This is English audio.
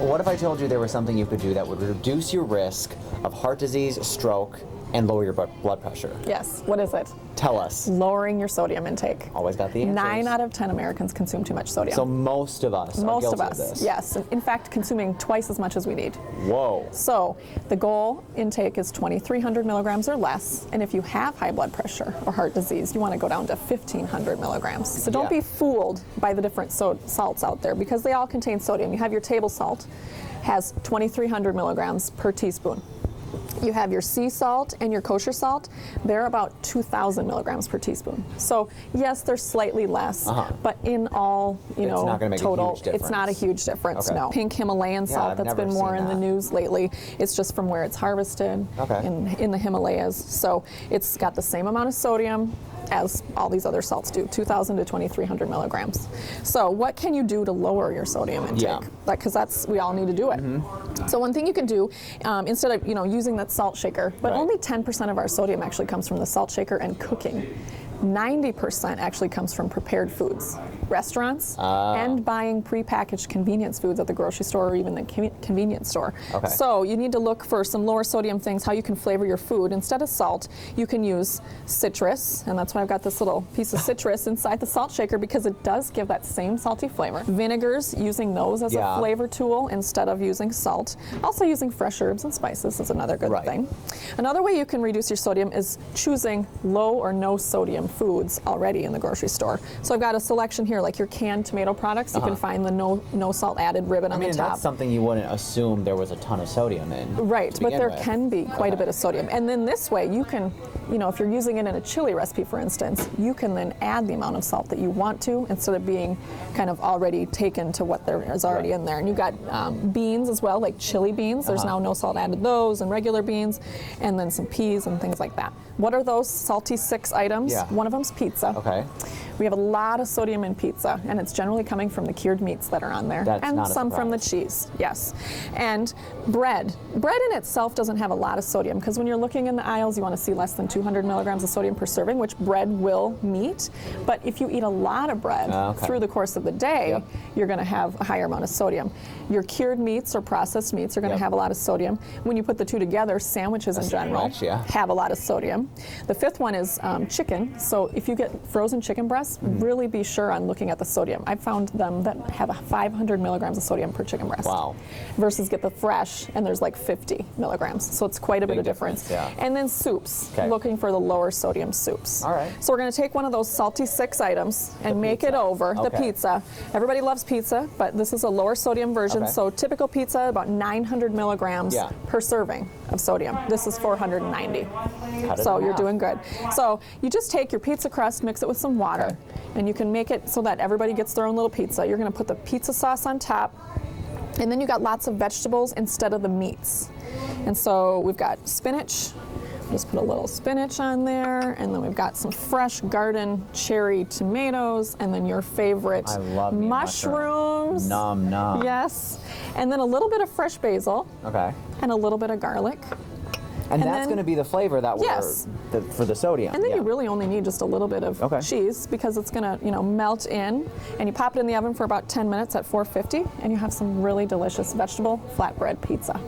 What if I told you there was something you could do that would reduce your risk of heart disease, stroke, and lower your blood pressure? Yes. What is it? Tell us. Lowering your sodium intake. Always got the answers. 9 out of 10 Americans consume too much sodium. So most of us are guilty of this. Yes. In fact, consuming twice as much as we need. Whoa. So the goal intake is 2,300 milligrams or less. And if you have high blood pressure or heart disease, you want to go down to 1,500 milligrams. So don't be fooled by the different salts out there, because they all contain sodium. You have your table salt, has 2,300 milligrams per teaspoon. You have your sea salt and your kosher salt. They're about 2,000 milligrams per teaspoon. So yes, they're slightly less, but in all, you know, not gonna make total, a huge difference. it's not a huge difference. Okay. No. Pink Himalayan salt, that's been more in the news lately. It's just from where it's harvested in the Himalayas. So it's got the same amount of sodium as all these other salts do, 2,000 to 2,300 milligrams. So what can you do to lower your sodium intake? Because that's, we all need to do it. So one thing you can do, instead of using that salt shaker, but only 10% of our sodium actually comes from the salt shaker and cooking. 90% actually comes from prepared foods, restaurants, and buying prepackaged convenience foods at the grocery store or even the convenience store. So you need to look for some lower sodium things, how you can flavor your food. Instead of salt, you can use citrus, and that's why I've got this little piece of citrus inside the salt shaker, because it does give that same salty flavor. Vinegars, using those as a flavor tool instead of using salt. Also using fresh herbs and spices is another good thing. Another way you can reduce your sodium is choosing low or no sodium foods already in the grocery store. So I've got a selection here, like your canned tomato products. You can find the no salt added ribbon on the top. That's something you wouldn't assume there was a ton of sodium in. Right, but there can be quite a bit of sodium. And then this way you can, if you're using it in a chili recipe, for instance, you can then add the amount of salt that you want to, instead of being kind of already taken to what there is already in there. And you've got beans as well, like chili beans. There's now no salt added those, and regular beans, and then some peas and things like that. What are those salty 6 items? One of them's pizza. We have a lot of sodium in pizza, and it's generally coming from the cured meats that are on there, and some from the cheese. And bread. Bread in itself doesn't have a lot of sodium, because when you're looking in the aisles, you want to see less than 200 milligrams of sodium per serving, which bread will meet. But if you eat a lot of bread through the course of the day, you're going to have a higher amount of sodium. Your cured meats or processed meats are going to have a lot of sodium. When you put the two together, sandwiches in general have a lot of sodium. The 5th one is chicken. So if you get frozen chicken breasts, really be sure on looking at the sodium. I've found them that have 500 milligrams of sodium per chicken breast. Versus get the fresh, and there's like 50 milligrams. So it's quite a bit of difference. And then soups, looking for the lower sodium soups. So we're going to take one of those salty 6 items and make it over, the pizza. Everybody loves pizza, but this is a lower sodium version. So typical pizza, about 900 milligrams per serving of sodium. This is 490. So you're doing good. So you just take your pizza crust, mix it with some water, and you can make it so that everybody gets their own little pizza. You're going to put the pizza sauce on top, and then you got lots of vegetables instead of the meats. And so we've got spinach. Just put a little spinach on there, and then we've got some fresh garden cherry tomatoes, and then your favorite mushrooms. Nom nom. Yes. And then a little bit of fresh basil. And a little bit of garlic. And that's going to be the flavor that we're for the sodium. And then you really only need just a little bit of cheese, because it's going to, melt in. And you pop it in the oven for about 10 minutes at 450, and you have some really delicious vegetable flatbread pizza.